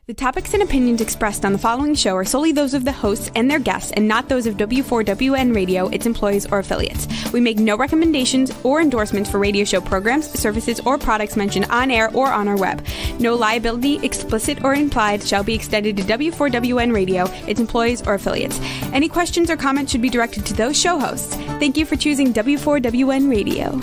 The topics and opinions expressed on the following show are solely those of the hosts and their guests and not those of W4WN Radio, its employees, or affiliates. We make no recommendations or endorsements for radio show programs, services, or products mentioned on air or on our web. No liability, explicit or implied, shall be extended to W4WN Radio, its employees, or affiliates. Any questions or comments should be directed to those show hosts. Thank you for choosing W4WN Radio.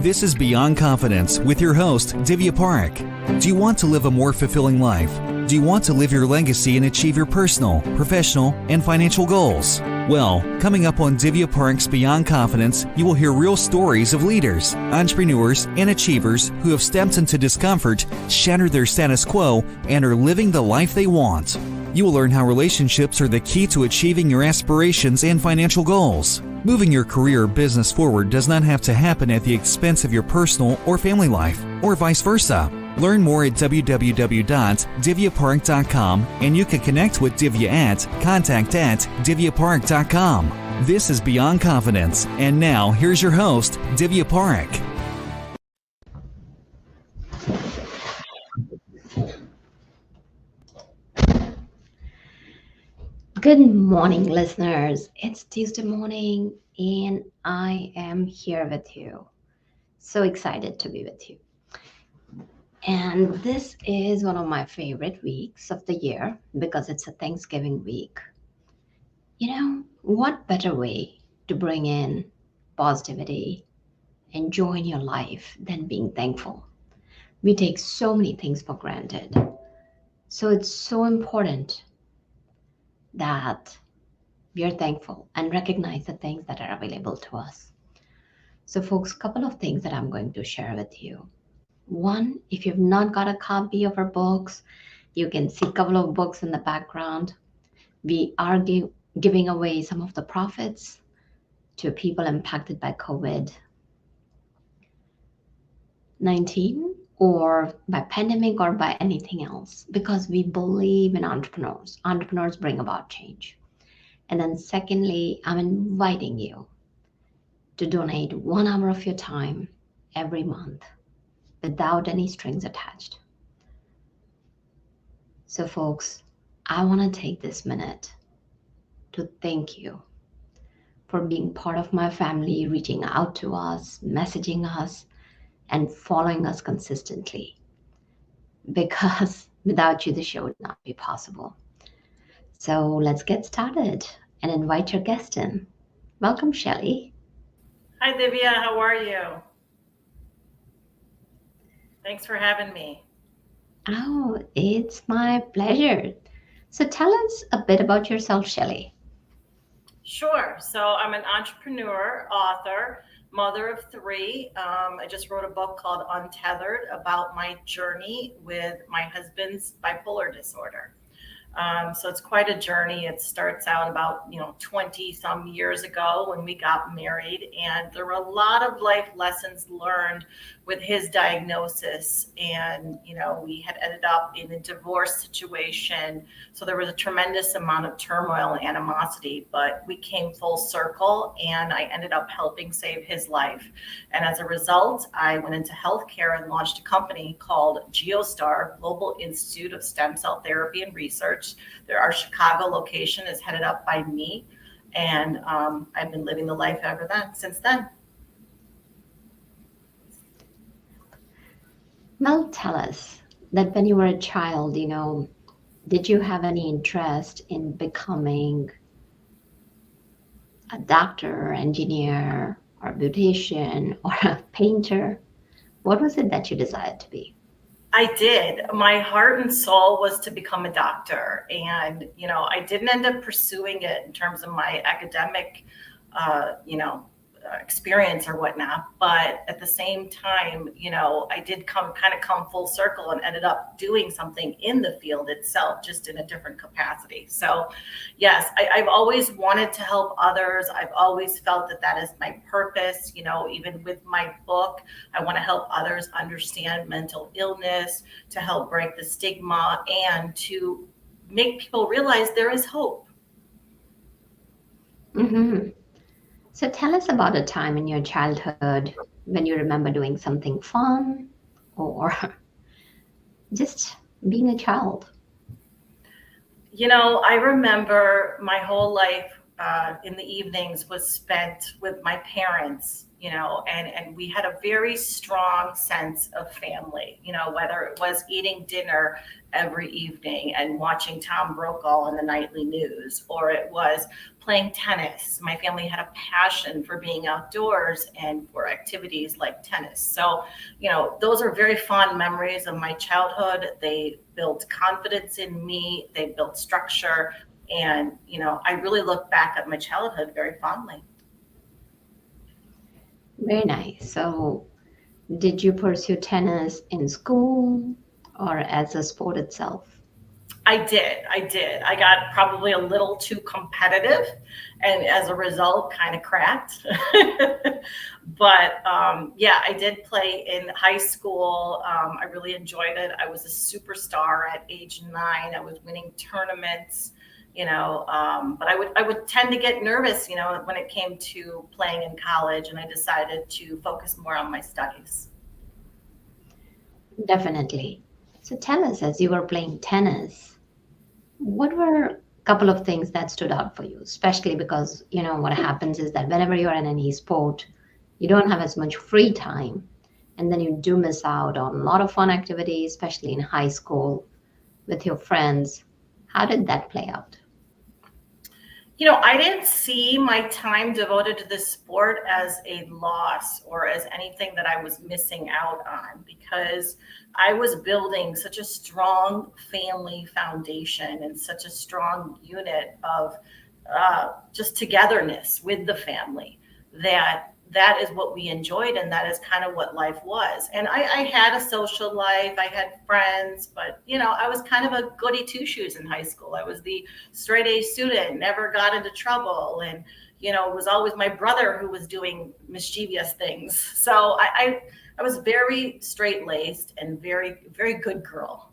This is Beyond Confidence with your host, Divya Parekh. Do you want to live a more fulfilling life? Do you want to live your legacy and achieve your personal, professional, and financial goals? Well, coming up on Divya Parekh's Beyond Confidence, you will hear real stories of leaders, entrepreneurs, and achievers who have stepped into discomfort, shattered their status quo, and are living the life they want. You will learn how relationships are the key to achieving your aspirations and financial goals. Moving your career or business forward does not have to happen at the expense of your personal or family life, or vice versa. Learn more at www.divyaparekh.com, and you can connect with Divya at contact@divyaparekh.com. This is Beyond Confidence, and now here's your host, Divya Parekh. Good morning, listeners. It's Tuesday morning, and I am here with you. So excited to be with you. And this is one of my favorite weeks of the year because it's a Thanksgiving week. You know, what better way to bring in positivity and joy in your life than being thankful? We take so many things for granted. So it's so important that we are thankful and recognize the things that are available to us. So folks, a couple of things that I'm going to share with you. One, if you've not got a copy of our books, you can see a couple of books in the background. We are giving away some of the profits to people impacted by COVID-19 or by pandemic or by anything else, because we believe in entrepreneurs. Entrepreneurs bring about change. And then secondly, I'm inviting you to donate 1 hour of your time every month without any strings attached. So folks, I want to take this minute to thank you for being part of my family, reaching out to us, messaging us, and following us consistently. Because without you, the show would not be possible. So let's get started and invite your guest in. Welcome, Shelley. Hi, Divya. How are you? Thanks for having me. Oh, it's my pleasure. So tell us a bit about yourself, Shelley. Sure. So I'm an entrepreneur, author, mother of 3. I just wrote a book called Untethered about my journey with my husband's bipolar disorder. So it's quite a journey. It starts out about 20 some years ago when we got married, and there were a lot of life lessons learned with his diagnosis. And we had ended up in a divorce situation, so there was a tremendous amount of turmoil and animosity. But we came full circle, and I ended up helping save his life. And as a result, I went into healthcare and launched a company called GeoStar, Global Institute of Stem Cell Therapy and Research. Our Chicago location is headed up by me, and I've been living the life since then. Well, tell us that when you were a child, did you have any interest in becoming a doctor, engineer, or a beautician, or a painter? What was it that you desired to be? I did. My heart and soul was to become a doctor. And, I didn't end up pursuing it in terms of my academic, experience or whatnot. But at the same time, I did come full circle and ended up doing something in the field itself, just in a different capacity. So yes, I've always wanted to help others. I've always felt that is my purpose. Even with my book, I want to help others understand mental illness, to help break the stigma, and to make people realize there is hope. Mm-hmm. So tell us about a time in your childhood when you remember doing something fun or just being a child? I remember my whole life in the evenings was spent with my parents, and we had a very strong sense of family, whether it was eating dinner every evening and watching Tom Brokaw on the nightly news, or it was playing tennis. My family had a passion for being outdoors and for activities like tennis. So, those are very fond memories of my childhood. They built confidence in me, they built structure. And, I really look back at my childhood very fondly. Very nice. So, did you pursue tennis in school or as a sport itself? I did. I got probably a little too competitive, and as a result, kind of cracked. But yeah, I did play in high school. I really enjoyed it. I was a superstar at age 9. I was winning tournaments, but I would tend to get nervous, when it came to playing in college, and I decided to focus more on my studies. Definitely. So, tell us, as you were playing tennis, what were a couple of things that stood out for you, especially because, what happens is that whenever you're in any sport, you don't have as much free time. And then you do miss out on a lot of fun activities, especially in high school with your friends. How did that play out? I didn't see my time devoted to this sport as a loss or as anything that I was missing out on, because I was building such a strong family foundation and such a strong unit of just togetherness with the family that is what we enjoyed, and that is kind of what life was. And I had a social life, I had friends, but I was kind of a goody two shoes in high school. I was the straight A student, never got into trouble, and it was always my brother who was doing mischievous things. So I was very straight laced and very, very good girl.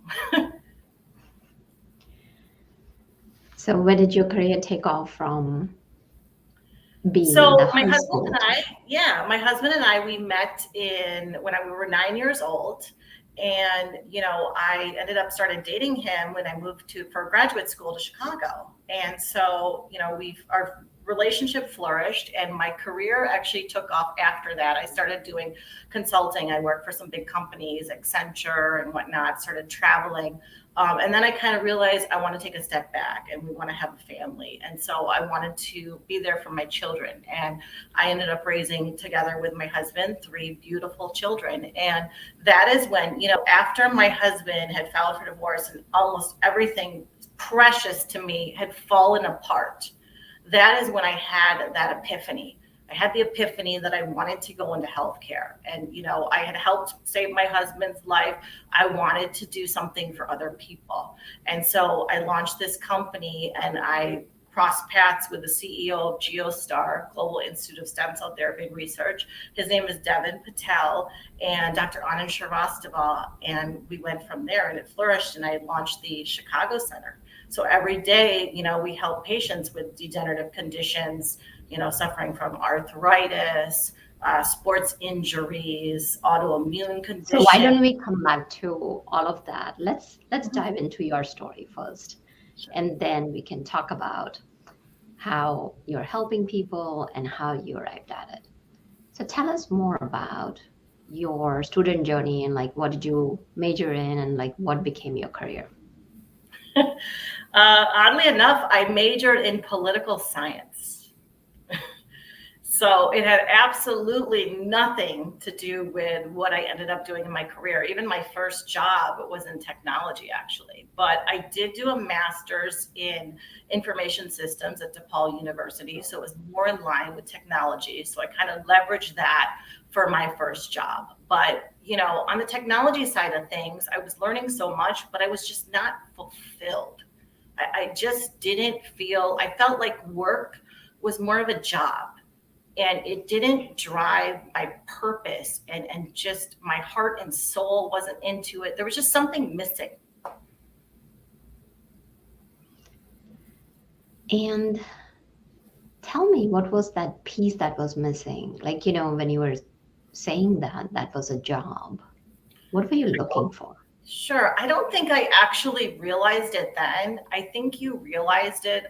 So, where did your career take off from being in So the my high husband school? and I, we met when we were 9 years old. And, I ended up started dating him when I moved for graduate school to Chicago. And so, our relationship flourished, and my career actually took off after that. I started doing consulting. I worked for some big companies, Accenture and whatnot, started traveling. And then I kind of realized I want to take a step back, and we want to have a family. And so I wanted to be there for my children. And I ended up raising, together with my husband, 3 beautiful children. And that is when, after my husband had filed for divorce and almost everything precious to me had fallen apart, that is when I had that epiphany. I had the epiphany that I wanted to go into healthcare. And, I had helped save my husband's life. I wanted to do something for other people. And so I launched this company, and I crossed paths with the CEO of GeoStar, Global Institute of Stem Cell Therapy and Research. His name is Devin Patel, and Dr. Anand Shrivastava. And we went from there, and it flourished, and I launched the Chicago Center. So every day, we help patients with degenerative conditions, suffering from arthritis, sports injuries, autoimmune conditions. So, why don't we come back to all of that? Let's dive into your story first, and then we can talk about how you're helping people and how you arrived at it. So, tell us more about your student journey, and what did you major in, and what became your career? Oddly enough, I majored in political science. So it had absolutely nothing to do with what I ended up doing in my career. Even my first job was in technology, actually. But I did do a master's in information systems at DePaul University. So it was more in line with technology. So I kind of leveraged that for my first job. But, on the technology side of things, I was learning so much, but I was just not fulfilled. I just didn't I felt like work was more of a job. And it didn't drive my purpose, and just my heart and soul wasn't into it. There was just something missing. And tell me, what was that piece that was missing? When you were saying that was a job, what were you looking for? Sure. I don't think I actually realized it then. I think you realize it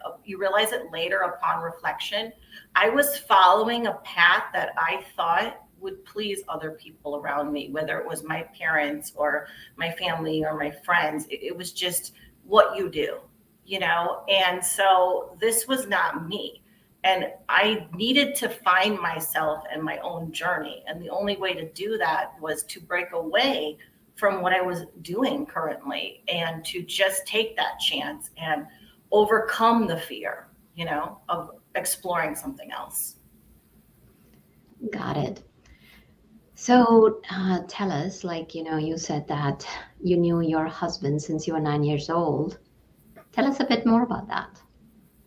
later upon reflection. I was following a path that I thought would please other people around me, whether it was my parents or my family or my friends. It was just what you do, And so this was not me. And I needed to find myself and my own journey. And the only way to do that was to break away from what I was doing currently and to just take that chance and overcome the fear, of exploring something else. Got it. So tell us, you said that you knew your husband since you were 9 years old. Tell us a bit more about that.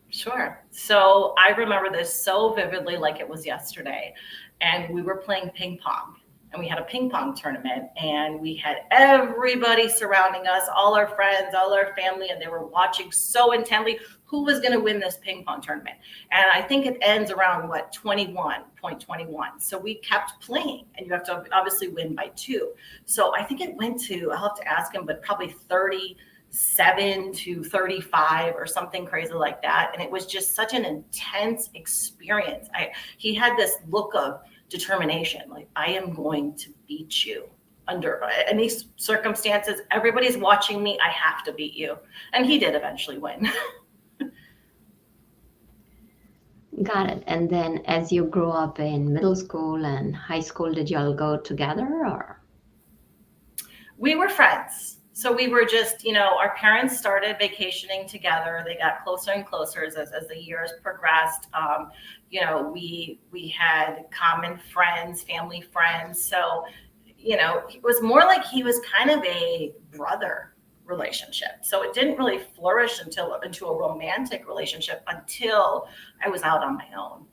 Sure. So I remember this so vividly, like it was yesterday. And we were playing ping pong. And we had a ping pong tournament, and we had everybody surrounding us, all our friends, all our family, and they were watching so intently who was going to win this ping pong tournament. And I think it ends around 21.21. So we kept playing, and you have to obviously win by 2. So I think it went to, I'll have to ask him, but probably 37 to 35 or something crazy like that. And it was just such an intense experience. He had this look of determination, like, I am going to beat you under any circumstances. Everybody's watching me. I have to beat you. And he did eventually win. Got it. And then as you grew up in middle school and high school, did you all go together or? We were friends. So we were just, our parents started vacationing together. They got closer and closer as the years progressed. We had common friends, family friends. So, it was more like he was kind of a brother relationship. So it didn't really flourish into a romantic relationship until I was out on my own.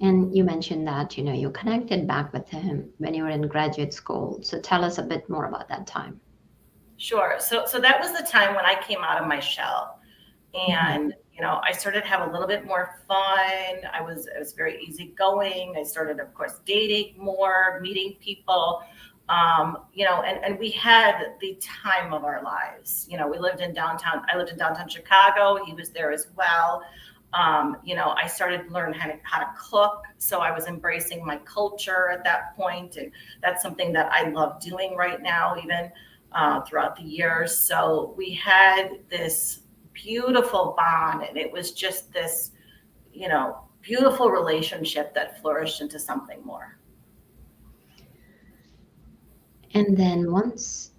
And you mentioned that, you connected back with him when you were in graduate school. So tell us a bit more about that time. Sure. So that was the time when I came out of my shell, and, I started to have a little bit more fun. I was very easygoing. I started, of course, dating more, meeting people, and we had the time of our lives. We lived in downtown. I lived in downtown Chicago. He was there as well. I started to learn how to cook. So I was embracing my culture at that point. And that's something that I love doing right now, even throughout the years. So we had this beautiful bond, and it was just this, beautiful relationship that flourished into something more. And then once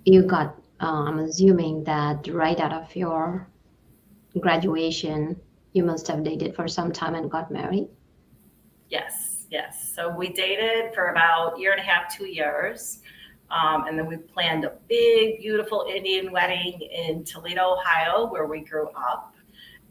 you got, I'm assuming that right out of your graduation, you must have dated for some time and got married. Yes. So we dated for about 1.5 to 2 years. And then we planned a big, beautiful Indian wedding in Toledo, Ohio, where we grew up.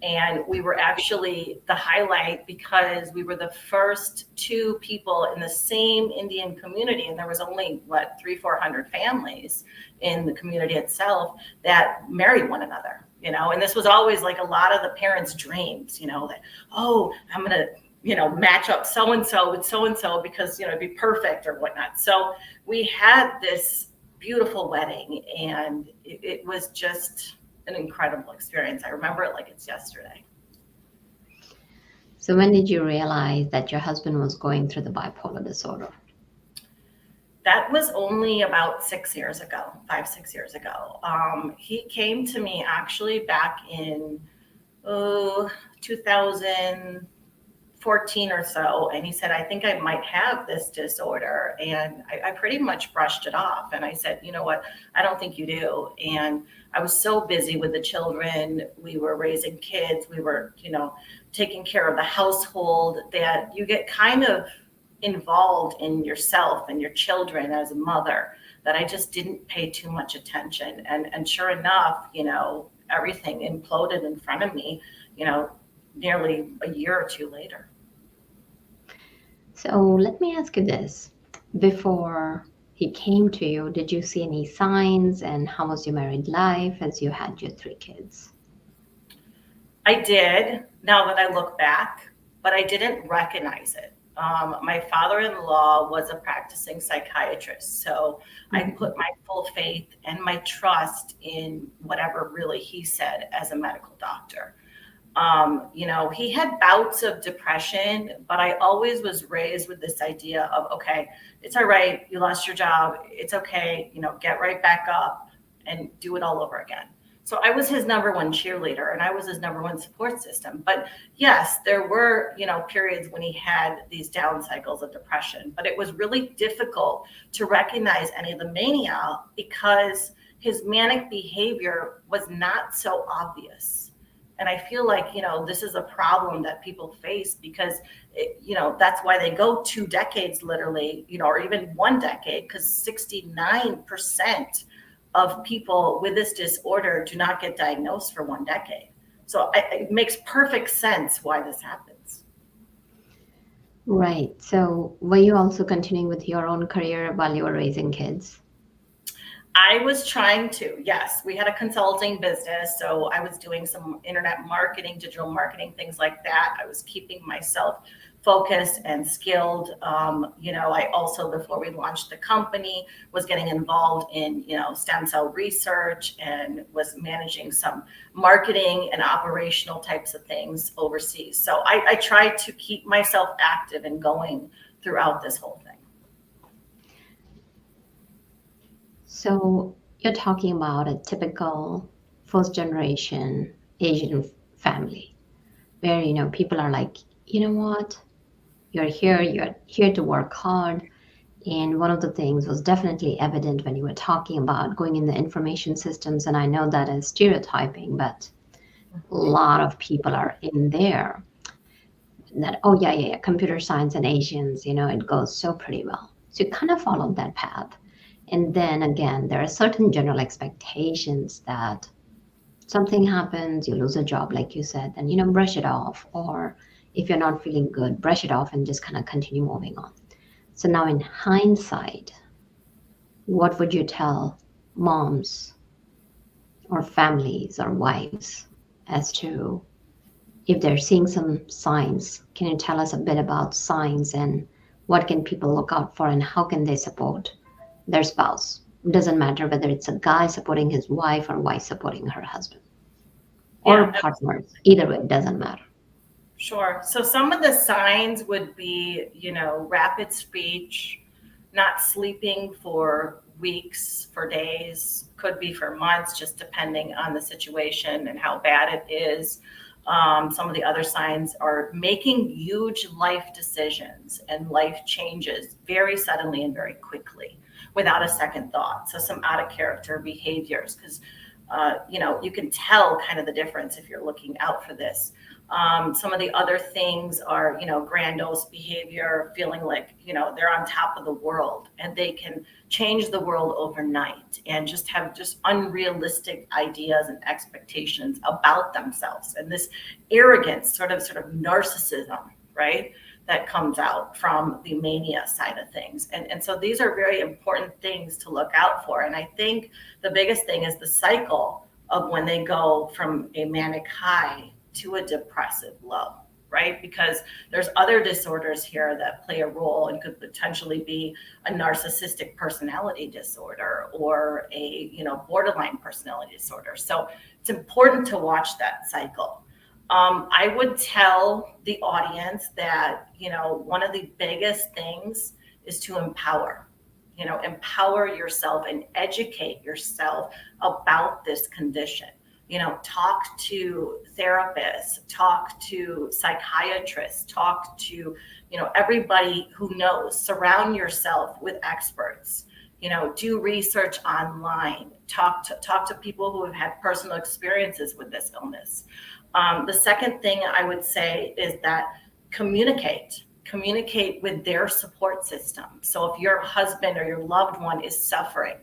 And we were actually the highlight because we were the first 2 people in the same Indian community. And there was only, 300-400 families in the community itself that married one another, and this was always like a lot of the parents' dreams, that, oh, I'm going to, match up so-and-so with so-and-so because, it'd be perfect or whatnot. So we had this beautiful wedding, and it was just an incredible experience. I remember it like it's yesterday. So when did you realize that your husband was going through the bipolar disorder? That was only about 6 years ago, 5-6 years ago. He came to me actually back in 2014 or so, and he said, I think I might have this disorder. And I pretty much brushed it off. And I said, you know what? I don't think you do. And I was so busy with the children. We were raising kids. We were, taking care of the household, that you get kind of involved in yourself and your children as a mother, that I just didn't pay too much attention. And sure enough, everything imploded in front of me, nearly a year or 2 later. So let me ask you this. Before he came to you, did you see any signs, and how was your married life as you had your 3 kids? I did, now that I look back, but I didn't recognize it. My father-in-law was a practicing psychiatrist, so I put my full faith and my trust in whatever really he said as a medical doctor. He had bouts of depression, but I always was raised with this idea of, okay, it's all right. You lost your job. It's okay. Get right back up and do it all over again. So I was his number one cheerleader and I was his number one support system. But yes, there were, periods when he had these down cycles of depression, but it was really difficult to recognize any of the mania because his manic behavior was not so obvious. And I feel like, this is a problem that people face because, that's why they go 2 decades literally, or even 1 decade, because 69% of people with this disorder do not get diagnosed for 1 decade. So it makes perfect sense why this happens. Right. So were you also continuing with your own career while you were raising kids? I was trying to, yes. We had a consulting business, so I was doing some internet marketing, digital marketing, things like that. I was keeping myself focused and skilled. I also, before we launched the company, was getting involved in, stem cell research and was managing some marketing and operational types of things overseas. So I tried to keep myself active and going throughout this whole thing. So you're talking about a typical first generation Asian family where, people are like, you know what, you're here to work hard. And one of the things was definitely evident when you were talking about going in the information systems. And I know that is stereotyping, but a lot of people are in there that, oh, yeah, computer science and Asians, it goes so pretty well. So you kind of followed that path. And then again, there are certain general expectations that something happens, you lose a job, like you said, then, brush it off. Or if you're not feeling good, brush it off and just kind of continue moving on. So now in hindsight, what would you tell moms or families or wives as to if they're seeing some signs? Can you tell us a bit about signs and what can people look out for and how can they support their spouse? It doesn't matter whether it's a guy supporting his wife or wife supporting her husband or partners. Either way, it doesn't matter. Sure. So some of the signs would be, rapid speech, not sleeping for weeks, for days, could be for months, just depending on the situation and how bad it is. Some of the other signs are making huge life decisions and life changes very suddenly and very quickly without a second thought. So some out of character behaviors, because, you can tell kind of the difference if you're looking out for this. Some of the other things are, grandiose behavior, feeling like, they're on top of the world and they can change the world overnight and just have unrealistic ideas and expectations about themselves. And this arrogance, sort of narcissism, right, that comes out from the mania side of things. And so these are very important things to look out for. And I think the biggest thing is the cycle of when they go from a manic high to a depressive low, right? Because there's other disorders here that play a role and could potentially be a narcissistic personality disorder or a, borderline personality disorder. So it's important to watch that cycle. I would tell the audience that, one of the biggest things is to empower yourself and educate yourself about this condition. Talk to therapists, talk to psychiatrists, talk to, everybody who knows, surround yourself with experts, do research online, talk to people who have had personal experiences with this illness. The second thing I would say is that communicate with their support system. So if your husband or your loved one is suffering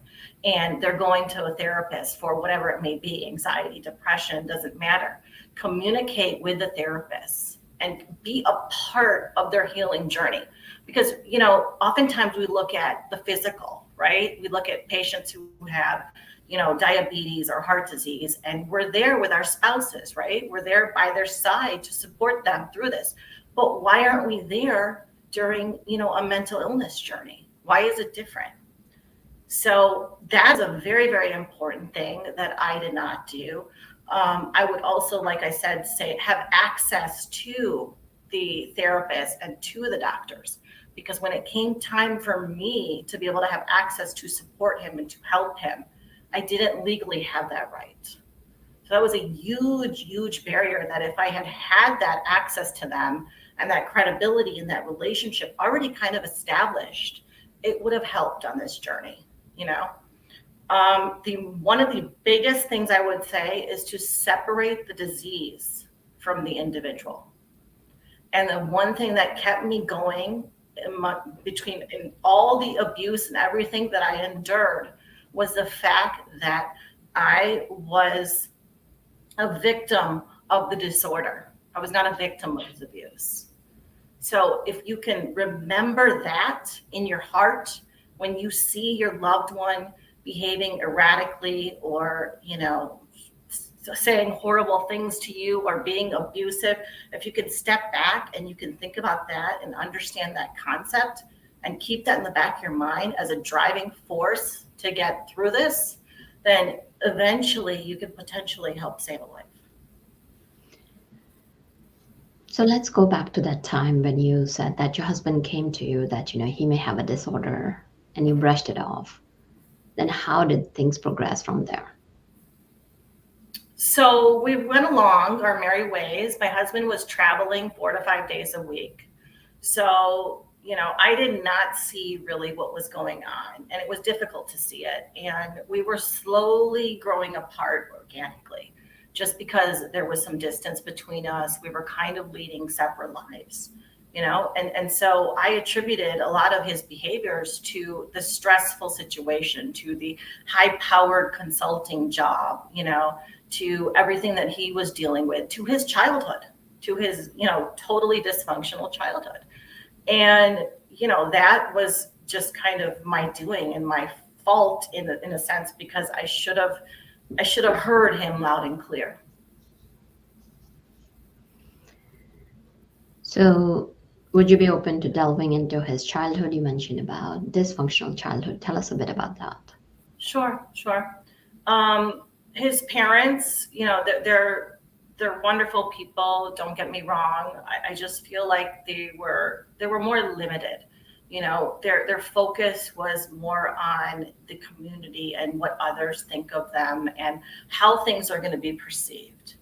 and they're going to a therapist for whatever it may be, anxiety, depression, doesn't matter, communicate with the therapist and be a part of their healing journey. Because, oftentimes we look at the physical, right? We look at patients who have, diabetes or heart disease, and we're there with our spouses, right? We're there by their side to support them through this. But why aren't we there during, a mental illness journey? Why is it different? So that's a very, very important thing that I did not do. I would also, like I said, have access to the therapist and to the doctors, because when it came time for me to be able to have access to support him and to help him, I didn't legally have that right. So that was a huge, huge barrier, that if I had had that access to them and that credibility and that relationship already kind of established, it would have helped on this journey. One of the biggest things I would say is to separate the disease from the individual. And the one thing that kept me going in all the abuse and everything that I endured was the fact that I was a victim of the disorder. I was not a victim of his abuse. So if you can remember that in your heart, when you see your loved one behaving erratically, or, saying horrible things to you, or being abusive, if you could step back and you can think about that and understand that concept and keep that in the back of your mind as a driving force to get through this, then eventually you could potentially help save a life. So let's go back to that time when you said that your husband came to you that, he may have a disorder, and you brushed it off. Then how did things progress from there? So we went along our merry ways. My husband was traveling 4 to 5 days a week. So, I did not see really what was going on, and it was difficult to see it. And we were slowly growing apart organically, just because there was some distance between us. We were kind of leading separate lives, and so I attributed a lot of his behaviors to the stressful situation, to the high-powered consulting job, to everything that he was dealing with, to his childhood, to his, totally dysfunctional childhood. And, that was just kind of my doing and my fault in a sense, because I should have heard him loud and clear. So would you be open to delving into his childhood? You mentioned about dysfunctional childhood. Tell us a bit about that. Sure. His parents, they're wonderful people. Don't get me wrong. I just feel like they were more limited. Their focus was more on the community and what others think of them and how things are going to be perceived,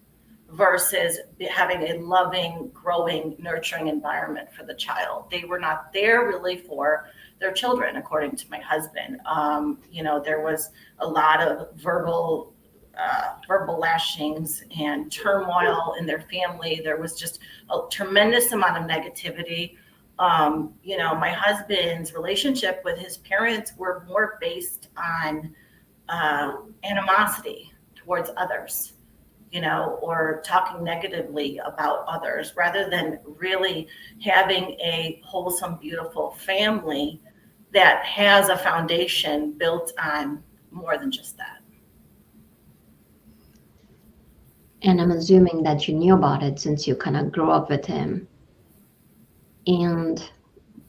versus having a loving, growing, nurturing environment for the child. They were not there really for their children, according to my husband. There was a lot of verbal lashings and turmoil in their family. There was just a tremendous amount of negativity. My husband's relationship with his parents were more based on animosity towards others, or talking negatively about others, rather than really having a wholesome, beautiful family that has a foundation built on more than just that. And I'm assuming that you knew about it since you kind of grew up with him. And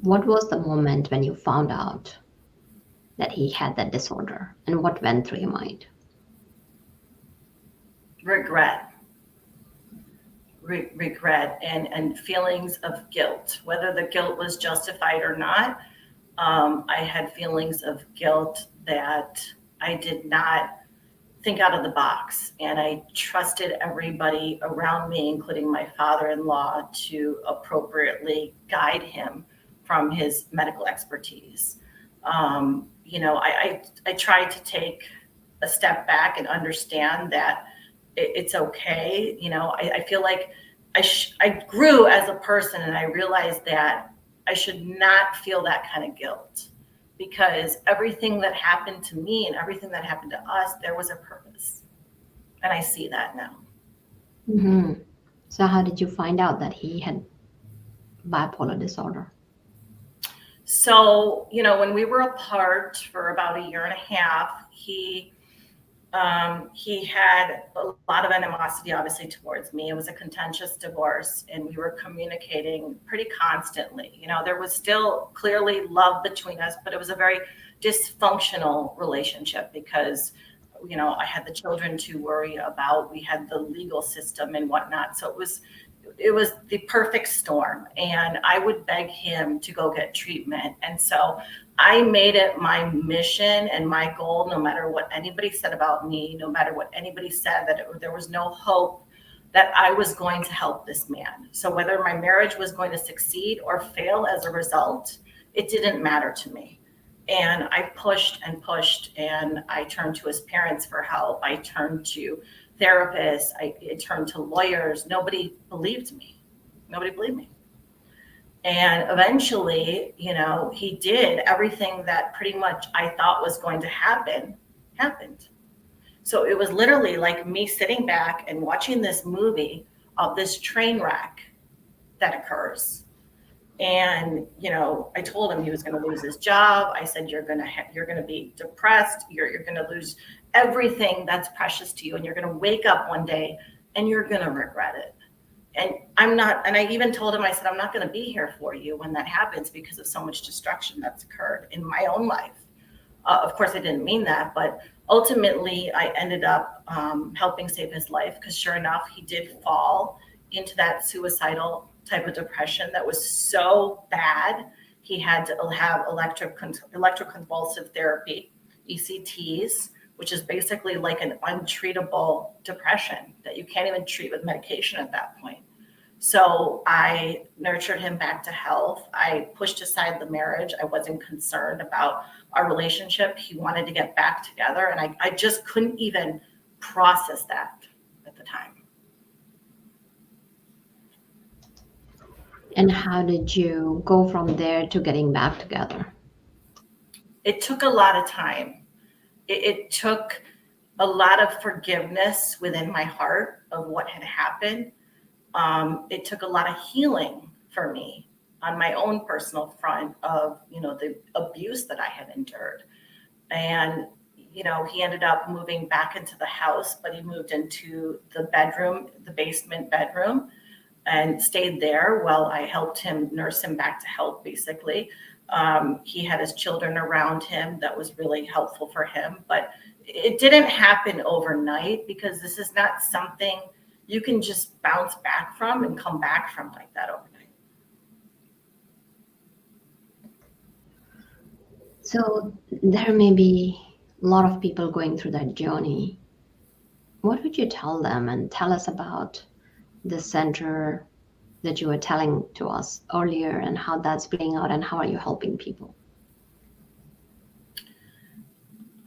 what was the moment when you found out that he had that disorder, and what went through your mind? Regret and feelings of guilt, whether the guilt was justified or not. I had feelings of guilt that I did not think out of the box, and I trusted everybody around me, including my father-in-law, to appropriately guide him from his medical expertise. I tried to take a step back and understand that it's okay. I feel like I grew as a person, and I realized that I should not feel that kind of guilt, because everything that happened to me and everything that happened to us, there was a purpose. And I see that now. Mm-hmm. So how did you find out that he had bipolar disorder? So, when we were apart for about a year and a half, he He had a lot of animosity, obviously, towards me. It was a contentious divorce, and we were communicating pretty constantly. There was still clearly love between us, but it was a very dysfunctional relationship because, I had the children to worry about. We had the legal system and whatnot. So it was the perfect storm. And I would beg him to go get treatment. And so I made it my mission and my goal, no matter what anybody said about me, no matter what anybody said, that there was no hope, that I was going to help this man. So whether my marriage was going to succeed or fail as a result, it didn't matter to me. And I pushed and pushed, and I turned to his parents for help. I turned to therapists. I turned to lawyers. Nobody believed me. Nobody believed me. And eventually, he did everything that pretty much I thought was going to happen, happened. So it was literally like me sitting back and watching this movie of this train wreck that occurs. And, I told him he was going to lose his job. I said, you're going to be depressed. You're going to lose everything that's precious to you. And you're going to wake up one day and you're going to regret it. And I even told him, I said, I'm not going to be here for you when that happens because of so much destruction that's occurred in my own life. Of course, I didn't mean that, but ultimately I ended up helping save his life because sure enough, he did fall into that suicidal type of depression that was so bad. He had to have electroconvulsive therapy, ECTs, which is basically like an untreatable depression that you can't even treat with medication at that point. So I nurtured him back to health. I pushed aside the marriage. I wasn't concerned about our relationship. He wanted to get back together, and I just couldn't even process that at the time. And how did you go from there to getting back together? It took a lot of time. It took a lot of forgiveness within my heart of what had happened. It took a lot of healing for me on my own personal front of, the abuse that I had endured. And, he ended up moving back into the house, but he moved into the basement bedroom, and stayed there while I helped him nurse him back to health, basically. He had his children around him. That was really helpful for him. But it didn't happen overnight because this is not something you can just bounce back from and come back from like that overnight. So there may be a lot of people going through that journey. What would you tell them, and tell us about the center that you were telling to us earlier and how that's playing out, and how are you helping people?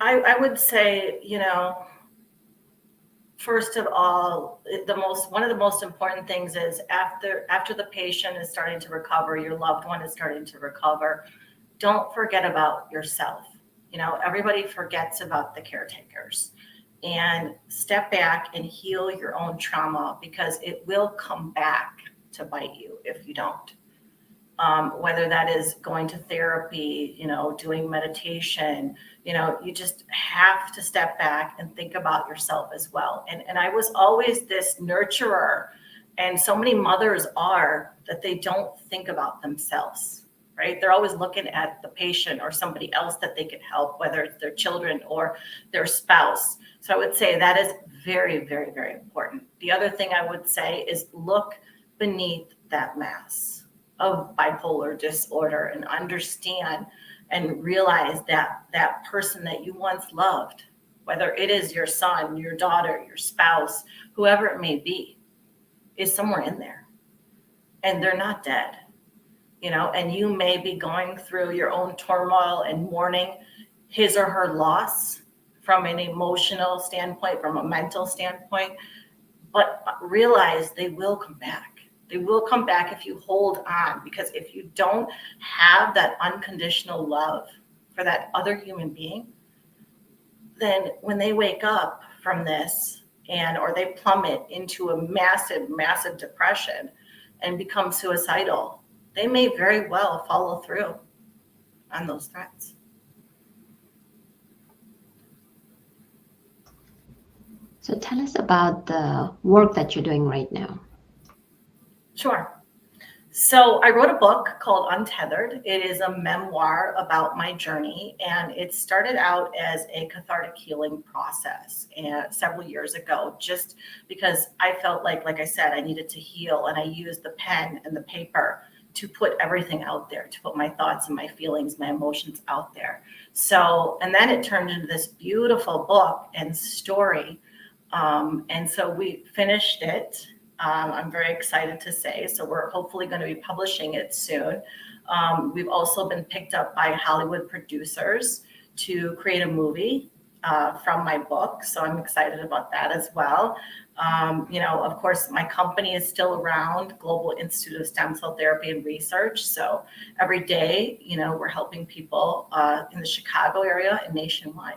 I would say, first of all, one of the most important things is after the patient is starting to recover, your loved one is starting to recover, don't forget about yourself. Everybody forgets about the caretakers. And step back and heal your own trauma, because it will come back to bite you if you don't. Whether that is going to therapy, doing meditation, you just have to step back and think about yourself as well. And I was always this nurturer, and so many mothers are that they don't think about themselves. Right? They're always looking at the patient or somebody else that they can help, whether it's their children or their spouse. So I would say that is very, very, very important. The other thing I would say is look beneath that mask of bipolar disorder and understand and realize that that person that you once loved, whether it is your son, your daughter, your spouse, whoever it may be, is somewhere in there, and they're not dead. And you may be going through your own turmoil and mourning his or her loss from an emotional standpoint, from a mental standpoint, but realize they will come back. They will come back if you hold on, because if you don't have that unconditional love for that other human being, then when they wake up from this or they plummet into a massive, massive depression and become suicidal, they may very well follow through on those threats. So tell us about the work that you're doing right now. Sure. So I wrote a book called Untethered. It is a memoir about my journey, and it started out as a cathartic healing process several years ago, just because I felt like I said, I needed to heal, and I used the pen and the paper to put everything out there, to put my thoughts and my feelings, my emotions out there. So, and then it turned into this beautiful book and story. And so we finished it. I'm very excited to say, so we're hopefully going to be publishing it soon. We've also been picked up by Hollywood producers to create a movie from my book. So I'm excited about that as well. Of course, my company is still around, Global Institute of Stem Cell Therapy and Research. So every day, we're helping people in the Chicago area and nationwide.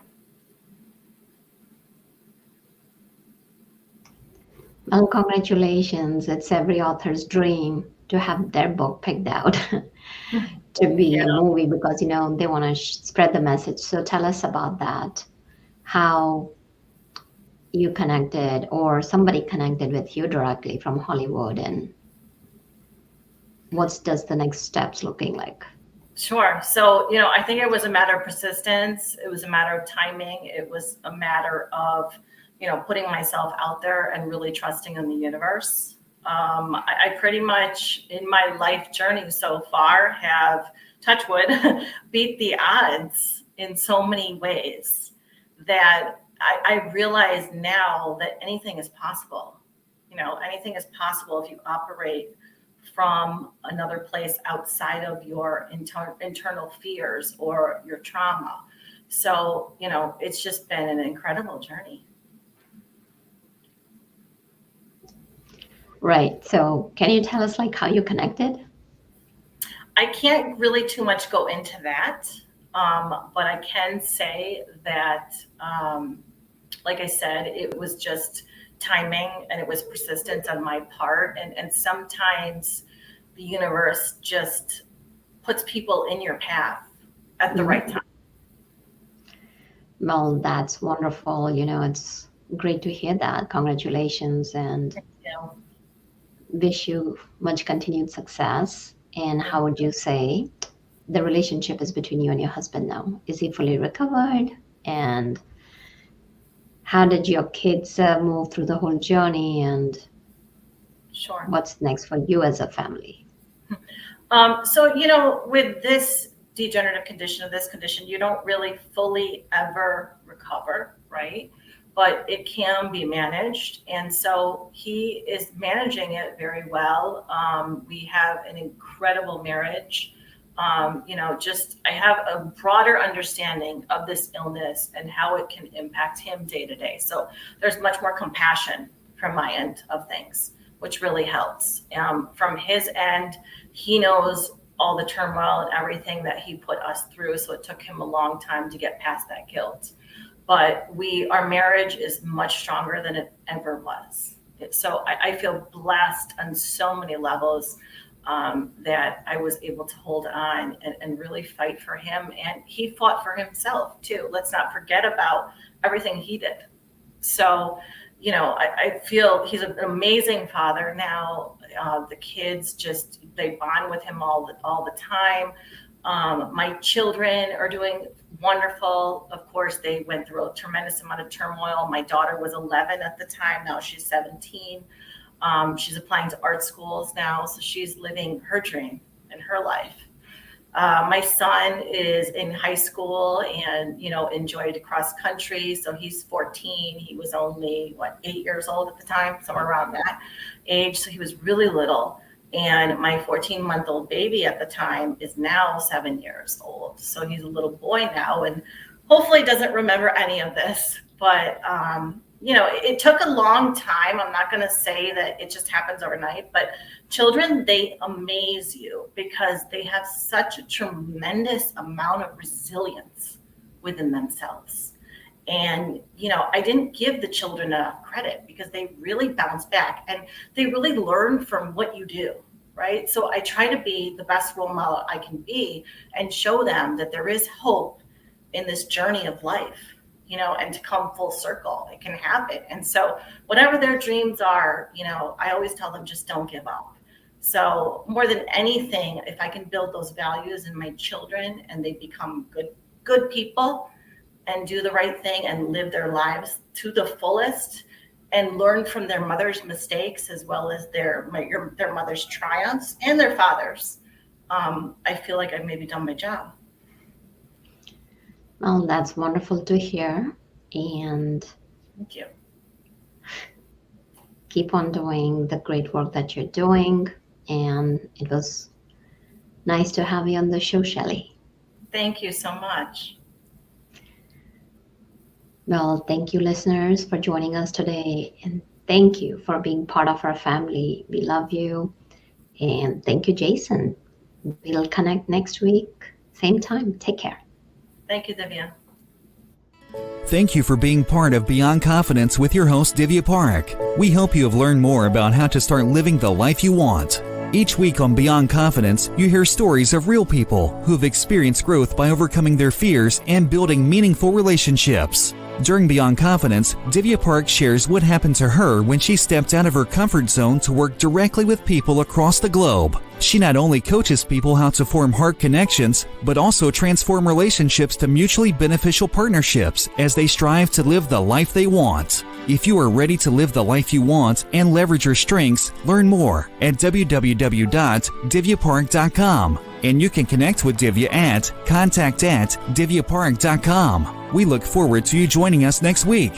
Well, congratulations. It's every author's dream to have their book picked out to be a movie because, they want to spread the message. So tell us about that, how you connected or somebody connected with you directly from Hollywood, and what does the next steps looking like? Sure. So, I think it was a matter of persistence. It was a matter of timing. It was a matter of putting myself out there and really trusting in the universe. I pretty much in my life journey so far have, touch wood, beat the odds in so many ways that I realize now that anything is possible. Anything is possible if you operate from another place outside of your internal fears or your trauma. So, it's just been an incredible journey. Right. So can you tell us how you connected? I can't really too much go into that, but I can say that, like I said, it was just timing and it was persistence on my part. And sometimes the universe just puts people in your path at the right time. Well, that's wonderful. It's great to hear that. Congratulations, and wish you much continued success. And how would you say the relationship is between you and your husband now? Is he fully recovered? And how did your kids move through the whole journey? And Sure. What's next for you as a family? So, with this degenerative condition, you don't really fully ever recover, right? But it can be managed. And so he is managing it very well. We have an incredible marriage. I have a broader understanding of this illness and how it can impact him day to day. So there's much more compassion from my end of things, which really helps. From his end, he knows all the turmoil and everything that he put us through. So it took him a long time to get past that guilt. But our marriage is much stronger than it ever was. So I feel blessed on so many levels that I was able to hold on and really fight for him. And he fought for himself too. Let's not forget about everything he did. So, I feel he's an amazing father now. The kids they bond with him all the time. My children are doing wonderful. Of course, they went through a tremendous amount of turmoil. My daughter was 11 at the time. Now she's 17. She's applying to art schools now. So she's living her dream in her life. My son is in high school and, enjoyed cross country. So he's 14. He was only 8 years old at the time, somewhere around that age. So he was really little. And my 14-month-old baby at the time is now 7 years old. So he's a little boy now and hopefully doesn't remember any of this. But, it took a long time. I'm not going to say that it just happens overnight. But children, they amaze you because they have such a tremendous amount of resilience within themselves. And, I didn't give the children enough credit because they really bounce back and they really learn from what you do, right? So I try to be the best role model I can be and show them that there is hope in this journey of life. and to come full circle. It can happen. And so whatever their dreams are, I always tell them, just don't give up. So more than anything, if I can build those values in my children and they become good people and do the right thing and live their lives to the fullest and learn from their mother's mistakes as well as their mother's triumphs and their father's, I feel like I've maybe done my job. Well, that's wonderful to hear. And thank you. Keep on doing the great work that you're doing. And it was nice to have you on the show, Shelley. Thank you so much. Well, thank you, listeners, for joining us today. And thank you for being part of our family. We love you. And thank you, Jason. We'll connect next week, same time. Take care. Thank you, Divya. Thank you for being part of Beyond Confidence with your host, Divya Parekh. We hope you have learned more about how to start living the life you want. Each week on Beyond Confidence, you hear stories of real people who have experienced growth by overcoming their fears and building meaningful relationships. During Beyond Confidence, Divya Parekh shares what happened to her when she stepped out of her comfort zone to work directly with people across the globe. She not only coaches people how to form heart connections, but also transform relationships to mutually beneficial partnerships as they strive to live the life they want. If you are ready to live the life you want and leverage your strengths, learn more at www.divyaparekh.com. And you can connect with Divya at contact@divyaparekh.com. We look forward to you joining us next week.